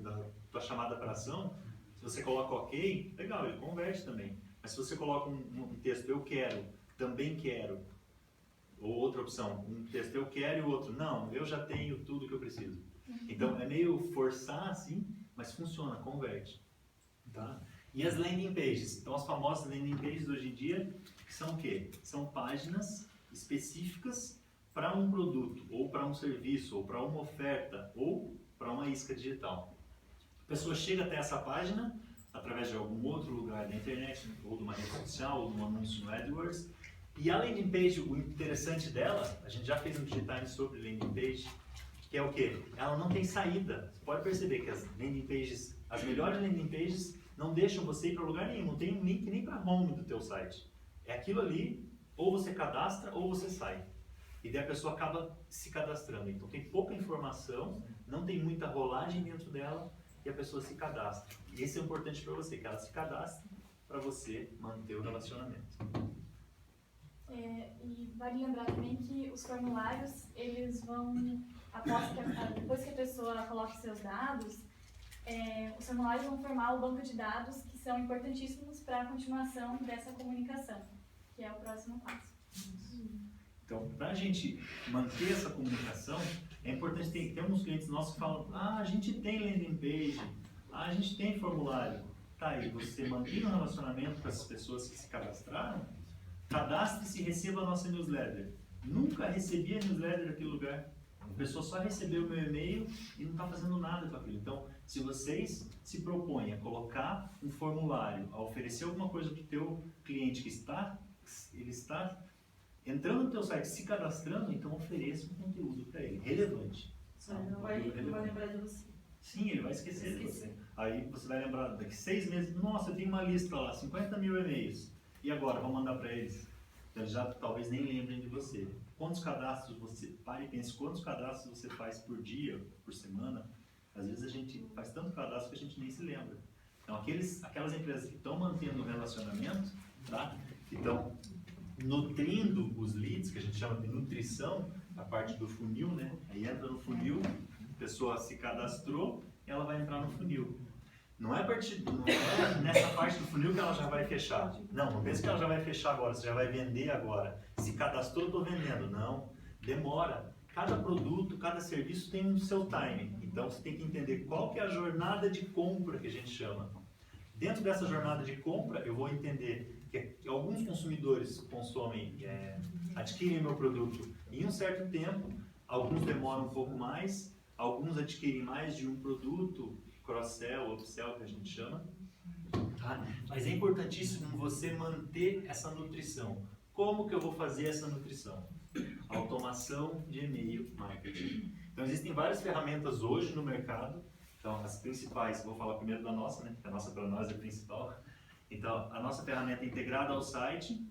da tua chamada para ação, se você coloca OK, legal, ele converte também. Mas se você coloca um texto eu quero, também quero, ou outra opção, um texto eu quero e o outro não, eu já tenho tudo que eu preciso. Então é meio forçar assim, mas funciona, converte. Tá? E as landing pages? Então as famosas landing pages hoje em dia são o quê? São páginas específicas para um produto, ou para um serviço, ou para uma oferta, ou para uma isca digital. A pessoa chega até essa página através de algum outro lugar da internet, ou de uma rede social, ou de um anúncio no AdWords. E a landing page, o interessante dela, a gente já fez um digitime sobre landing page, que é o quê? Ela não tem saída. Você pode perceber que as landing pages, as melhores landing pages, não deixam você ir para lugar nenhum, não tem um link nem para home do teu site. É aquilo ali, ou você cadastra ou você sai. E daí a pessoa acaba se cadastrando. Então tem pouca informação, não tem muita rolagem dentro dela e a pessoa se cadastra. E isso é importante para você, que ela se cadastre para você manter o relacionamento. E vale lembrar também que os formulários, eles vão, depois que a pessoa coloca seus dados, os formulários vão formar o banco de dados que são importantíssimos para a continuação dessa comunicação, que é o próximo passo. Então, para a gente manter essa comunicação, é importante ter uns clientes nossos que falam: a gente tem landing page, a gente tem formulário. Tá aí, você mantém um relacionamento com essas pessoas que se cadastraram, cadastre-se e receba a nossa newsletter. Nunca recebi a newsletter daquele lugar. A pessoa só recebeu o meu e-mail e não está fazendo nada com aquilo. Então, se vocês se propõem a colocar um formulário, a oferecer alguma coisa para o teu cliente que ele está entrando no teu site, se cadastrando, então ofereça um conteúdo para ele, relevante. Só ele não vai lembrar de você. Sim, ele vai esquecer de você. Aí você vai lembrar daqui 6 meses, nossa, eu tenho uma lista lá, 50 mil e-mails. E agora, vamos mandar para eles? Eles já talvez nem lembrem de você. Quantos cadastros você, pare e pense, quantos cadastros você faz por dia, por semana? Às vezes a gente faz tanto cadastro que a gente nem se lembra. Então aquelas empresas que estão mantendo o relacionamento, tá? Que estão nutrindo os leads, que a gente chama de nutrição, a parte do funil, né? Aí entra no funil, a pessoa se cadastrou, ela vai entrar no funil. Não é nessa parte do funil que ela já vai fechar. Não pensa que ela já vai fechar agora, você já vai vender agora. Se cadastrou, estou vendendo. Não, demora. Cada produto, cada serviço tem o seu timing. Então você tem que entender qual que é a jornada de compra que a gente chama. Dentro dessa jornada de compra, eu vou entender que alguns consumidores adquirem meu produto em um certo tempo, alguns demoram um pouco mais, alguns adquirem mais de um produto, cross-sell, upsell que a gente chama, tá? Mas é importantíssimo você manter essa nutrição. Como que eu vou fazer essa nutrição? Automação de e-mail marketing. Então existem várias ferramentas hoje no mercado. Então as principais, vou falar primeiro da nossa, né? A nossa para nós é a principal. Então a nossa ferramenta é integrada ao site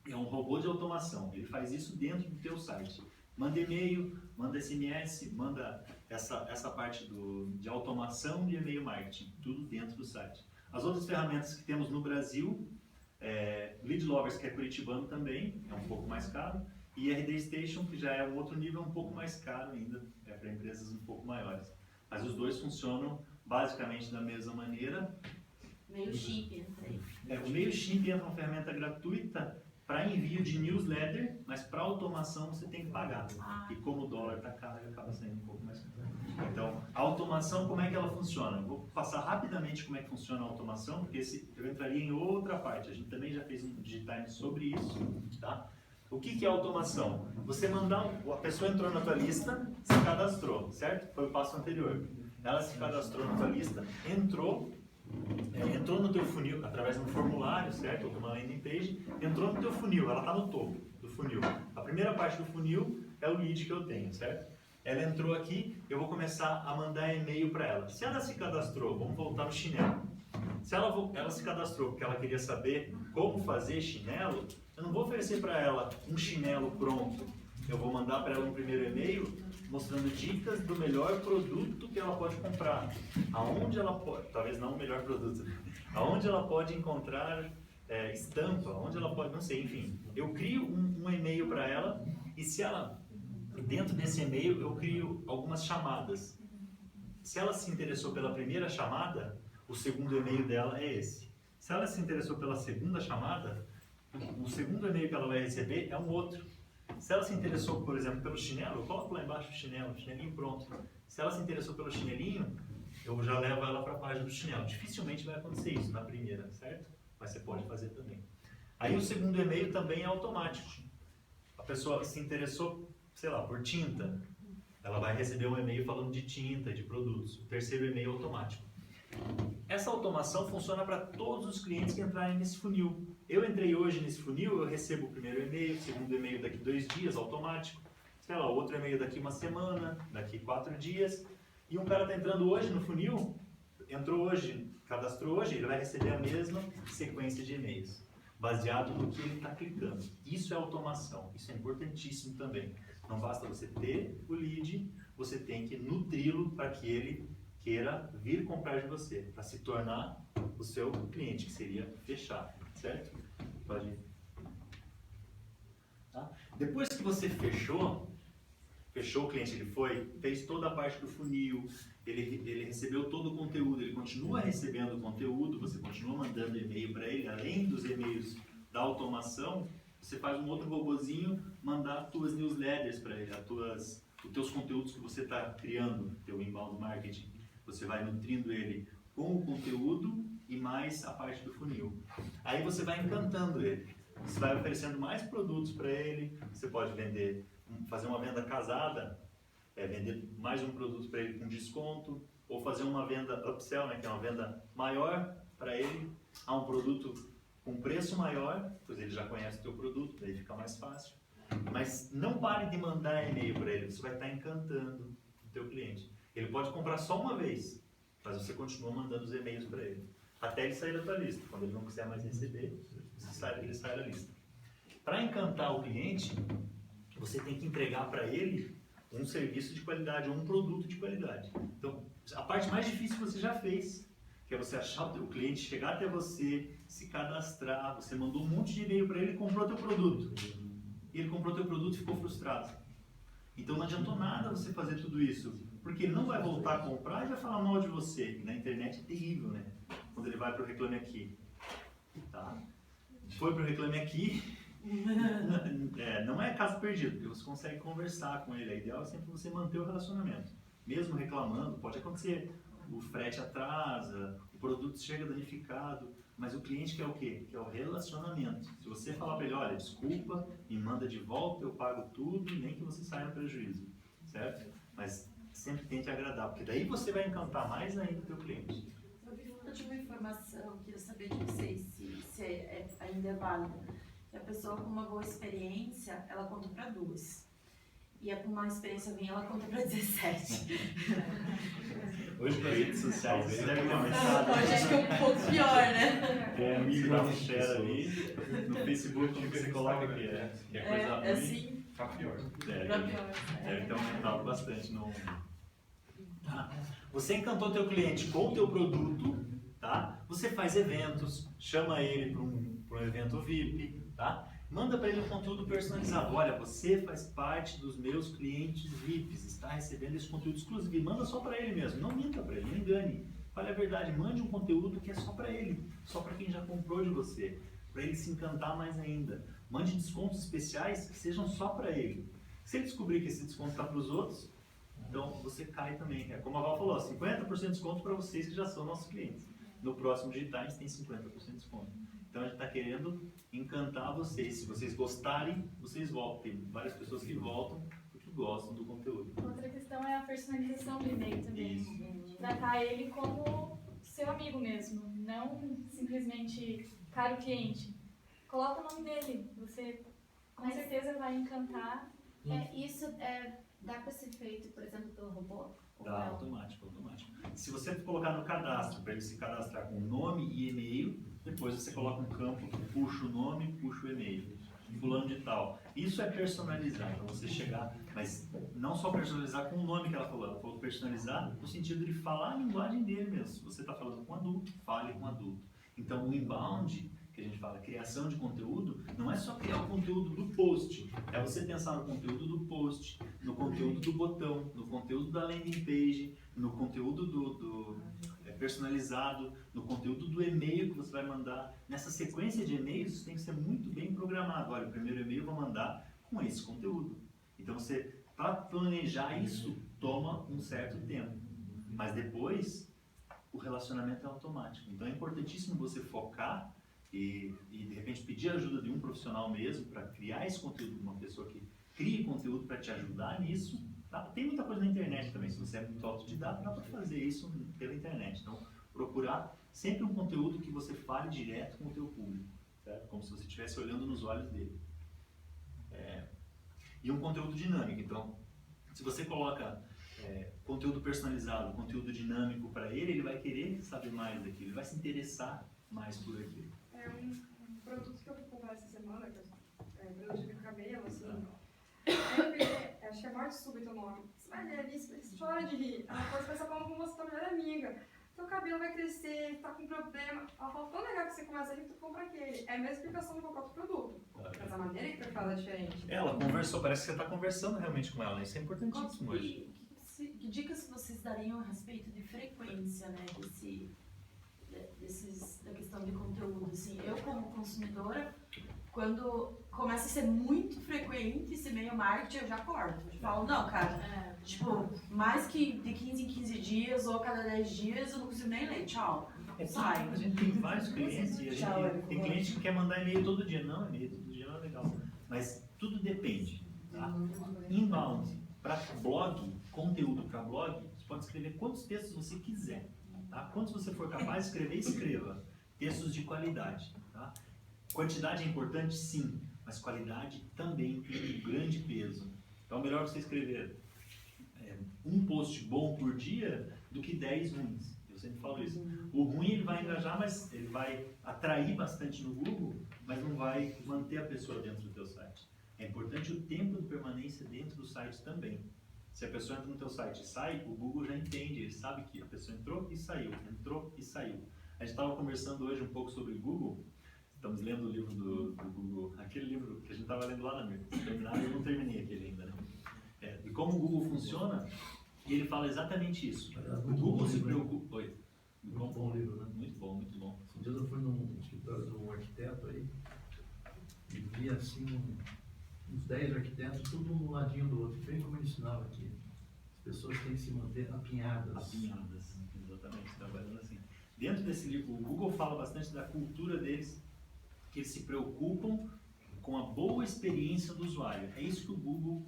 é um robô de automação. Ele faz isso dentro do teu site. Manda e-mail, manda SMS, manda essa parte de automação de e-mail marketing, tudo dentro do site. As outras ferramentas que temos no Brasil, Lead Lovers, que é curitibano também, é um pouco mais caro, e RD Station, que já é um outro nível um pouco mais caro ainda, é para empresas um pouco maiores. Mas os dois funcionam basicamente da mesma maneira. Mailchimp, entra aí. O Mailchimp é uma ferramenta gratuita para envio de newsletter, mas para automação você tem que pagar. E como o dólar está caro, ele acaba saindo um pouco mais caro. Então, a automação, como é que ela funciona? Vou passar rapidamente como é que funciona a automação, porque eu entraria em outra parte. A gente também já fez um digitime sobre isso. Tá? O que é automação? Você mandar, a pessoa entrou na tua lista, se cadastrou, certo? Foi o passo anterior. Ela se cadastrou na tua lista, entrou no teu funil, através de um formulário, certo? Ou de uma landing page, entrou no teu funil, ela está no topo do funil. A primeira parte do funil é o lead que eu tenho, certo? Ela entrou aqui, eu vou começar a mandar e-mail para ela. Se ela se cadastrou, vamos voltar no chinelo. Se ela se cadastrou porque ela queria saber como fazer chinelo, eu não vou oferecer para ela um chinelo pronto. Eu vou mandar para ela um primeiro e-mail mostrando dicas do melhor produto que ela pode comprar. Aonde ela pode, talvez não o melhor produto, aonde ela pode encontrar estampa, onde ela pode, não sei, enfim. Eu crio um e-mail para ela e se ela, dentro desse e-mail, eu crio algumas chamadas. Se ela se interessou pela primeira chamada, o segundo e-mail dela é esse. Se ela se interessou pela segunda chamada, o segundo e-mail que ela vai receber é um outro. Se ela se interessou, por exemplo, pelo chinelo, eu coloco lá embaixo o chinelinho pronto. Se ela se interessou pelo chinelinho, eu já levo ela para a página do chinelo. Dificilmente vai acontecer isso na primeira, certo? Mas você pode fazer também. Aí o segundo e-mail também é automático. A pessoa se interessou, sei lá, por tinta, ela vai receber um e-mail falando de tinta, de produtos. O terceiro e-mail é automático. Essa automação funciona para todos os clientes que entrarem nesse funil. Eu entrei hoje nesse funil, eu recebo o primeiro e-mail, o segundo e-mail daqui 2 dias, automático. Sei lá, outro e-mail daqui 1 semana, daqui 4 dias. E um cara está entrando hoje no funil, entrou hoje, cadastrou hoje, ele vai receber a mesma sequência de e-mails, baseado no que ele está clicando. Isso é automação, isso é importantíssimo também. Não basta você ter o lead, você tem que nutri-lo para que ele queira vir comprar de você, para se tornar o seu cliente, que seria fechar, certo? Pode ir. Tá? Depois que você fechou o cliente, ele fez toda a parte do funil, ele recebeu todo o conteúdo, ele continua recebendo o conteúdo, você continua mandando e-mail para ele, além dos e-mails da automação, você faz um outro robozinho mandar as tuas newsletters para ele, os teus conteúdos que você está criando, teu inbound marketing. Você vai nutrindo ele com o conteúdo e mais a parte do funil. Aí você vai encantando ele. Você vai oferecendo mais produtos para ele. Você pode fazer uma venda casada, vender mais um produto para ele com desconto, ou fazer uma venda upsell, né, que é uma venda maior para ele, a um produto com preço maior, pois ele já conhece o teu produto, daí fica mais fácil. Mas não pare de mandar e-mail para ele, você vai estar encantando o teu cliente. Ele pode comprar só uma vez, mas você continua mandando os e-mails para ele, até ele sair da tua lista. Quando ele não quiser mais receber, ele sai da lista. Para encantar o cliente, você tem que entregar para ele um serviço de qualidade, ou um produto de qualidade. Então, a parte mais difícil você já fez, que é você achar o cliente, chegar até você, se cadastrar, você mandou um monte de e-mail para ele e comprou teu produto. E ele comprou teu produto e ficou frustrado. Então não adiantou nada você fazer tudo isso, porque ele não vai voltar a comprar e vai falar mal de você. E na internet é terrível, né? Quando ele vai para o Reclame Aqui. Tá? Foi para o Reclame Aqui, não é caso perdido, porque você consegue conversar com ele. A ideal é sempre você manter o relacionamento. Mesmo reclamando, pode acontecer. O frete atrasa, o produto chega danificado, mas o cliente quer o quê? Quer o relacionamento. Se você falar para ele, olha, desculpa, me manda de volta, eu pago tudo, nem que você saia no prejuízo, certo? Mas sempre tente agradar, porque daí você vai encantar mais ainda o teu cliente. eu tive uma informação, queria saber de vocês se ainda é válido. Que a pessoa com uma boa experiência, ela conta para 2. E a com uma experiência ruim, ela conta para 17. Hoje, com as redes sociais, isso deve ter Hoje aumentado. acho que é um pouco pior, né? É amigo da share ali, no Facebook, onde você coloca que é coisa ruim. Assim, Tá pior. pra pior. Deve ter aumentado bastante no... Tá. Você encantou teu cliente com o teu produto, tá? Você faz eventos, chama ele para um evento VIP, tá? Manda para ele um conteúdo personalizado. Olha, você faz parte dos meus clientes VIPs, está recebendo esse conteúdo exclusivo. E manda só para ele mesmo, não minta para ele, não engane. Fale a verdade, mande um conteúdo que é só para ele, só para quem já comprou de você, para ele se encantar mais ainda. Mande descontos especiais que sejam só para ele. Se ele descobrir que esse desconto está para os outros, então você cai também. É como a Val falou, 50% de desconto para vocês que já são nossos clientes. No próximo Digitais tem 50% de desconto. Então a gente está querendo encantar vocês. Se vocês gostarem, vocês voltam. Tem várias pessoas que voltam porque gostam do conteúdo. Outra questão é a personalização do e-mail também. Isso. Tratar ele como seu amigo mesmo, não simplesmente caro cliente. Coloca o nome dele, você com certeza vai encantar. Dá para ser feito, por exemplo, pelo robô? Ou Dá, não? automático. Se você colocar no cadastro, para ele se cadastrar com nome e e-mail, depois você coloca um campo que puxa o nome, puxa o e-mail. Fulano de tal. Isso é personalizar, para você chegar, mas não só personalizar com o nome que ela falou personalizar no sentido de falar a linguagem dele mesmo. Se você está falando com adulto, fale com adulto. Então o inbound, que a gente fala, criação de conteúdo, não é só criar o conteúdo do post, é você pensar no conteúdo do post, no conteúdo do botão, no conteúdo da landing page, no conteúdo personalizado, no conteúdo do e-mail que você vai mandar. Nessa sequência de e-mails, isso tem que ser muito bem programado. Olha, o primeiro e-mail eu vou mandar com esse conteúdo. Então, para planejar isso, toma um certo tempo. Mas depois, o relacionamento é automático. Então, é importantíssimo você focar e de repente, pedir a ajuda de um profissional mesmo para criar esse conteúdo, uma pessoa que crie conteúdo para te ajudar nisso. Tá? Tem muita coisa na internet também, se você é muito autodidata, dá para fazer isso pela internet. Então, procurar sempre um conteúdo que você fale direto com o teu público, certo? Como se você estivesse olhando nos olhos dele. E um conteúdo dinâmico. Então, se você coloca conteúdo personalizado, conteúdo dinâmico para ele, ele vai querer saber mais daquilo, ele vai se interessar mais por aquilo. É um produto que eu fui comprar essa semana, que é produto de cabelo, assim. Acho que é morte súbita o nome. Você vai ler ali, você chora de rir. Ela pode pensar como você tá melhor amiga. Seu cabelo vai crescer, tá com problema. Ela fala, tão legal que você começa ali que tu compra aquele. É a mesma explicação de qualquer outro produto. Mas a maneira que tu fala é diferente. Ela conversou, parece que você está conversando realmente com ela. Isso é importantíssimo hoje. Que dicas vocês dariam a respeito de frequência, né, da questão de conteúdo? Assim, eu como consumidora, quando começa a ser muito frequente esse e-mail marketing, eu já corto. Eu falo, não, cara, tipo, mais que de 15 em 15 dias ou a cada 10 dias, eu não consigo nem ler. Tchau. Sai. A gente tem vários clientes e a gente tem cliente que quer mandar e-mail todo dia. Não, e-mail todo dia não é legal. Mas tudo depende. Tá? Inbound, para blog, conteúdo para blog, você pode escrever quantos textos você quiser. Tá? Quantos você for capaz de escrever, escreva. Textos de qualidade. Tá? Quantidade é importante? Sim. Mas qualidade também tem um grande peso. Então é melhor você escrever um post bom por dia do que 10 ruins. Eu sempre falo isso. O ruim ele vai engajar, mas ele vai atrair bastante no Google, mas não vai manter a pessoa dentro do teu site. É importante o tempo de permanência dentro do site também. Se a pessoa entra no teu site e sai, o Google já entende, ele sabe que a pessoa entrou e saiu, entrou e saiu. A gente estava conversando hoje um pouco sobre Google, estamos lendo o livro do Google, aquele livro que a gente estava lendo lá na minha terminado, eu não terminei aquele ainda, né? E como o Google funciona, e ele fala exatamente isso. O Google se preocupa... Oi. Muito bom livro, né? Muito bom, muito bom. Um dia eu fui num escritório de um arquiteto aí e vi assim uns 10 arquitetos, tudo um ladinho do outro, bem como ele ensinava aqui. As pessoas têm que se manter apinhadas. Apinhadas, exatamente, trabalhando assim. Dentro desse livro, o Google fala bastante da cultura deles, que eles se preocupam com a boa experiência do usuário. É isso que o Google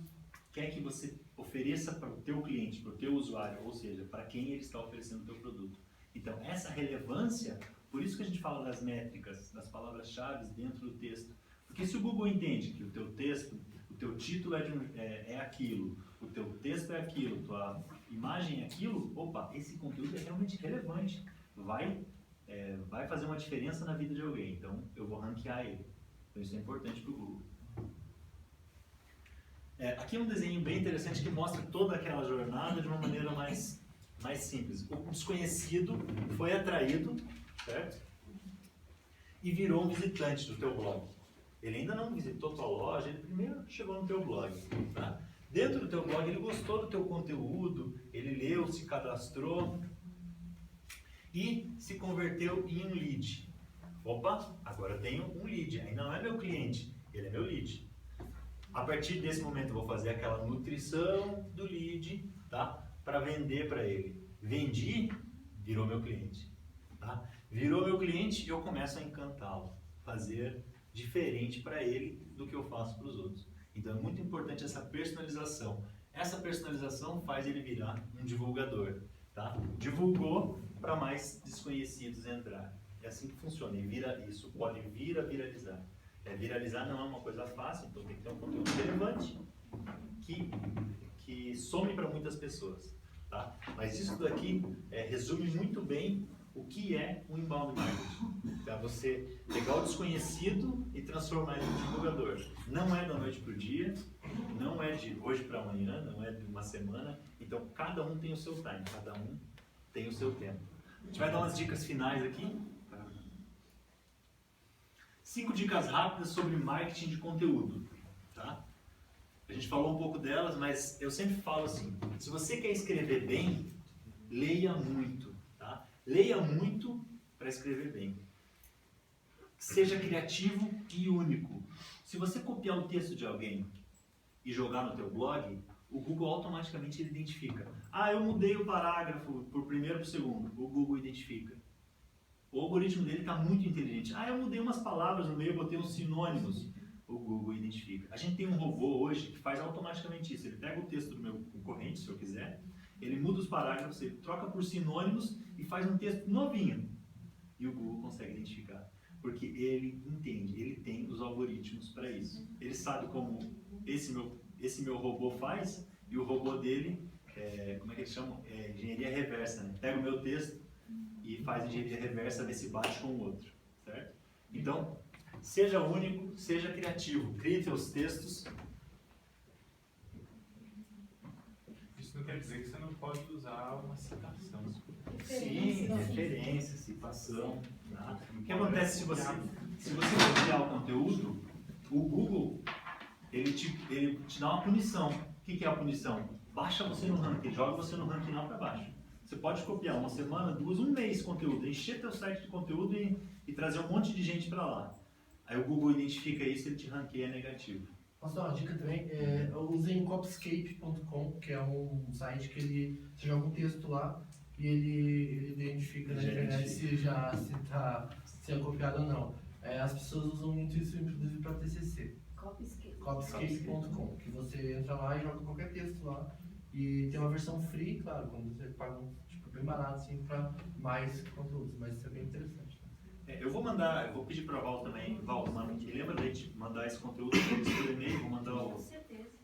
quer que você ofereça para o teu cliente, para o teu usuário, ou seja, para quem ele está oferecendo o teu produto. Então, essa relevância, por isso que a gente fala das métricas, das palavras-chave dentro do texto. Porque se o Google entende que o teu texto, o teu título é aquilo, o teu texto é aquilo, tua imagem é aquilo, opa, esse conteúdo é realmente relevante, vai fazer uma diferença na vida de alguém, então eu vou ranquear ele. Então isso é importante para o Google. Aqui é um desenho bem interessante que mostra toda aquela jornada de uma maneira mais simples. O desconhecido foi atraído, certo? E virou um visitante do teu blog. Ele ainda não visitou tua loja, ele primeiro chegou no teu blog. Tá? Dentro do teu blog ele gostou do teu conteúdo, ele leu, se cadastrou e se converteu em um lead. Opa, agora eu tenho um lead, ainda não é meu cliente, ele é meu lead. A partir desse momento eu vou fazer aquela nutrição do lead, tá? Para vender para ele. Vendi, virou meu cliente. Tá? Virou meu cliente e eu começo a encantá-lo, fazer diferente para ele do que eu faço para os outros. Então é muito importante essa personalização. Essa personalização faz ele virar um divulgador. Tá? Divulgou para mais desconhecidos entrar. É assim que funciona. E isso pode vir a viralizar. Viralizar não é uma coisa fácil, então tem que ter um conteúdo relevante que some para muitas pessoas. Tá? Mas isso daqui resume muito bem o que é o inbound marketing. É você pegar o desconhecido e transformar ele em divulgador. Não é da noite para o dia, não é de hoje para amanhã, não é de uma semana. Então cada um tem o seu time, cada um tem o seu tempo. A gente vai dar umas dicas finais aqui. 5 dicas rápidas sobre marketing de conteúdo. Tá? A gente falou um pouco delas, mas eu sempre falo assim, se você quer escrever bem, leia muito. Tá? Leia muito para escrever bem. Seja criativo e único. Se você copiar o texto de alguém e jogar no teu blog, o Google automaticamente ele identifica. Eu mudei o parágrafo por primeiro para o segundo. O Google identifica. O algoritmo dele está muito inteligente. Eu mudei umas palavras no meio, botei uns sinônimos. O Google identifica. A gente tem um robô hoje que faz automaticamente isso. Ele pega o texto do meu concorrente, se eu quiser, ele muda os parágrafos, ele troca por sinônimos e faz um texto novinho. E o Google consegue identificar. Porque ele entende, ele tem os algoritmos para isso. Ele sabe como esse meu robô faz, e o robô dele, como é que eles chamam? Engenharia reversa, né? Pega o meu texto e faz engenharia reversa, ver se bate com o outro, certo? Então, seja único, seja criativo, crie seus textos. Isso não quer dizer que você não pode usar uma citação. Sim, referência, citação. Tá? O que acontece se você copiar o conteúdo, o Google ele te dá uma punição. O que é a punição? Baixa você no ranking, joga você no ranking lá para baixo. Você pode copiar uma semana, 2, um mês de conteúdo, encher teu site de conteúdo e trazer um monte de gente para lá. Aí o Google identifica isso e ele te ranqueia negativo. Posso dar uma dica também? Usem copyscape.com, que é um site que você joga um texto lá e ele identifica na internet se é copiado ou não. As pessoas usam muito isso, inclusive, para TCC. Copyscape.com, que você entra lá e joga qualquer texto lá. E tem uma versão free, claro, quando você paga bem barato assim, para mais conteúdos, mas isso é bem interessante. Eu vou pedir para a Val também, Val, lembra de mandar esse conteúdo por e-mail, vou mandar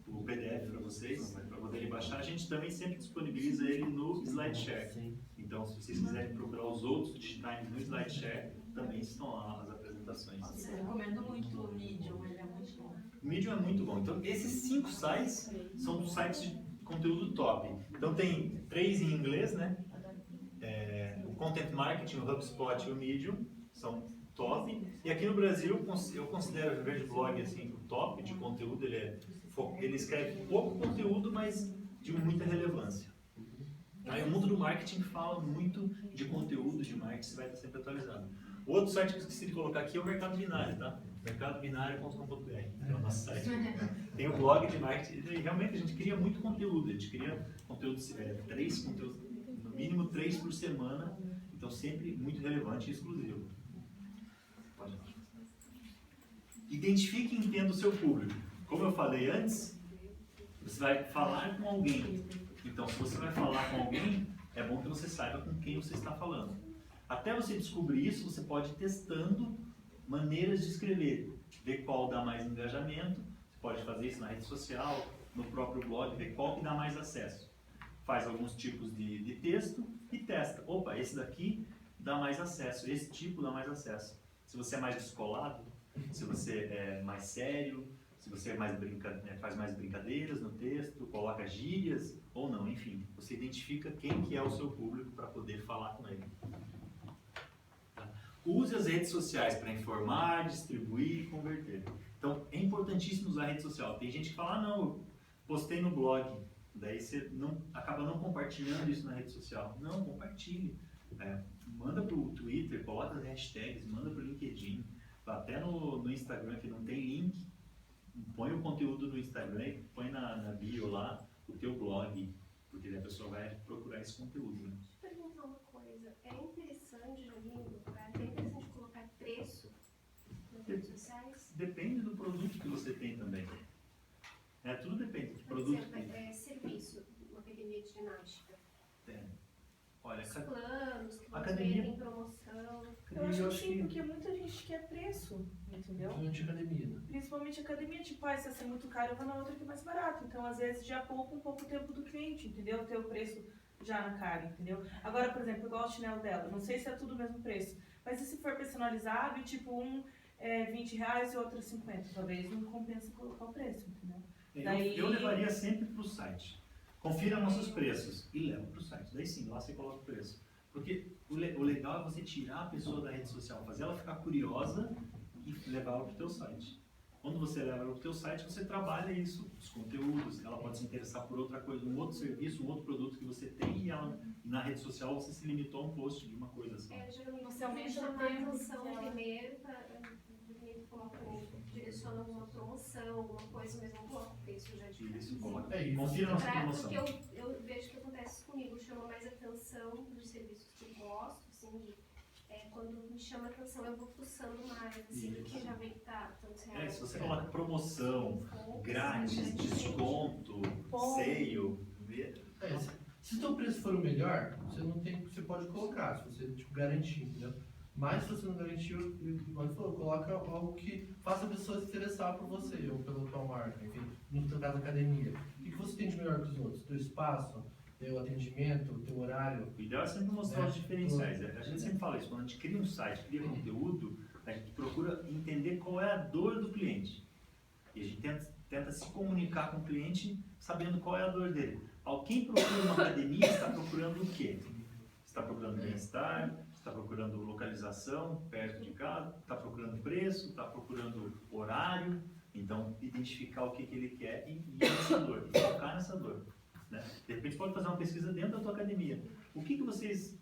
o PDF para vocês, para poderem baixar. A gente também sempre disponibiliza ele no SlideShare. Então, se vocês quiserem procurar os outros digitais no SlideShare, também estão lá as apresentações. Eu recomendo muito o Medium, ele é muito bom. O Medium é muito bom. Então, esses 5 sites são sites de conteúdo top. Então, tem 3 em inglês, né? O Content Marketing, o HubSpot e o Medium são top. E aqui no Brasil, eu considero o Verde Blog assim, o top de conteúdo. Ele escreve pouco conteúdo, mas de muita relevância. Aí o mundo do marketing fala muito de conteúdo de marketing, você vai estar sempre atualizado. O outro site que eu esqueci de colocar aqui é o Mercado Binário, tá? mercadobinário.com.br, é o nosso site. Tem o blog de marketing, e realmente a gente cria muito conteúdo, a gente cria conteúdo, no mínimo 3 por semana, então sempre muito relevante e exclusivo. Identifique e entenda o seu público. Como eu falei antes, você vai falar com alguém. Então, se você vai falar com alguém, é bom que você saiba com quem você está falando. Até você descobrir isso, você pode ir testando maneiras de escrever, ver qual dá mais engajamento, você pode fazer isso na rede social, no próprio blog, ver qual que dá mais acesso. Faz alguns tipos de texto e testa. Opa, esse daqui dá mais acesso, esse tipo dá mais acesso. Se você é mais descolado, se você é mais sério, se você é mais faz mais brincadeiras no texto, coloca gírias ou não, enfim. Você identifica quem que é o seu público para poder falar com ele. Tá? Use as redes sociais para informar, distribuir e converter. Então, é importantíssimo usar a rede social. Tem gente que fala, ah, não, eu postei no blog. Daí você acaba não compartilhando isso na rede social. Não, compartilhe. Manda para o Twitter, coloca as hashtags, manda para o LinkedIn. Até no Instagram, que não tem link, põe o conteúdo no Instagram, põe na bio lá o teu blog, porque a pessoa vai procurar esse conteúdo. Né? Deixa eu perguntar uma coisa. É interessante, já vi em lugar, é interessante colocar preço nas redes sociais? Depende do produto que você tem também. Tudo depende do Por produto. exemplo, serviço, uma academia de ginástica. Olha, Os planos que vão academia... ter em promoção. Eu acho que sim, porque muita gente quer preço, entendeu? Principalmente academia, né? Principalmente academia, tipo, se é muito caro, eu vou na outra que é mais barato. Então, às vezes, já poupa um pouco o tempo do cliente, entendeu? Ter o preço já na cara, entendeu? Agora, por exemplo, igual o chinelo dela, não sei se é tudo o mesmo preço, mas e se for personalizado e, tipo, um é R$20 e outro 50, talvez não compensa colocar o preço, entendeu? Eu levaria sempre para o site. Confira nossos preços e leva para o site. Daí sim, lá você coloca o preço. Porque o legal é você tirar a pessoa da rede social, fazer ela ficar curiosa e levar ela para o teu site. Quando você leva ela para o teu site, você trabalha isso, os conteúdos, ela pode se interessar por outra coisa, um outro serviço, um outro produto que você tem e ela, na rede social você se limitou a um post de uma coisa só. Geralmente Você você aumenta o chamar a tempo atenção dela. primeiro, direciona alguma promoção, alguma coisa, mas não coloca o preço já de Isso, coloca. É isso. Confira a nossa promoção. Porque eu vejo que acontece comigo, chama mais atenção dos serviços que eu gosto, assim, quando me chama atenção eu vou fuçando mais, assim, do que já vem que tá tantos reais. Se você coloca promoção, grátis, desconto, seio, Se o teu preço for o melhor, você pode colocar, se você tipo, garantir, entendeu? Mas se você não garantir, igual ele falou, coloca algo que faça a pessoa se interessar por você ou pela tua marca, enfim, no teu caso academia. O que você tem de melhor que os outros? Teu espaço, teu atendimento, teu horário? O ideal é sempre mostrar os diferenciais. A gente sempre fala isso, quando a gente cria um site, cria conteúdo, a gente procura entender qual é a dor do cliente. E a gente tenta se comunicar com o cliente sabendo qual é a dor dele. Quem procura uma academia está procurando o quê? Está procurando bem-estar, está procurando localização perto de casa, está procurando preço, está procurando horário. Então, identificar o que ele quer e ir nessa dor, e focar nessa dor. Né? De repente, pode fazer uma pesquisa dentro da tua academia. Por que vocês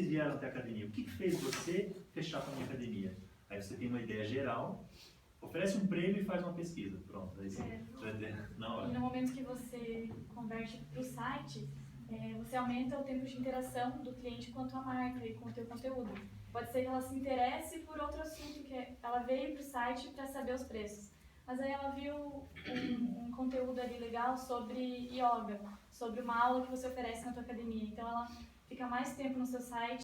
vieram até a academia? O que fez você fechar com a minha academia? Aí você tem uma ideia geral, oferece um prêmio e faz uma pesquisa. Pronto, aí você vai ter na hora. E no momento que você converte para o site, você aumenta o tempo de interação do cliente com a tua marca e com o teu conteúdo. Pode ser que ela se interesse por outro assunto, que ela veio para o site para saber os preços. Mas aí ela viu um conteúdo ali legal sobre yoga, sobre uma aula que você oferece na tua academia. Então ela fica mais tempo no seu site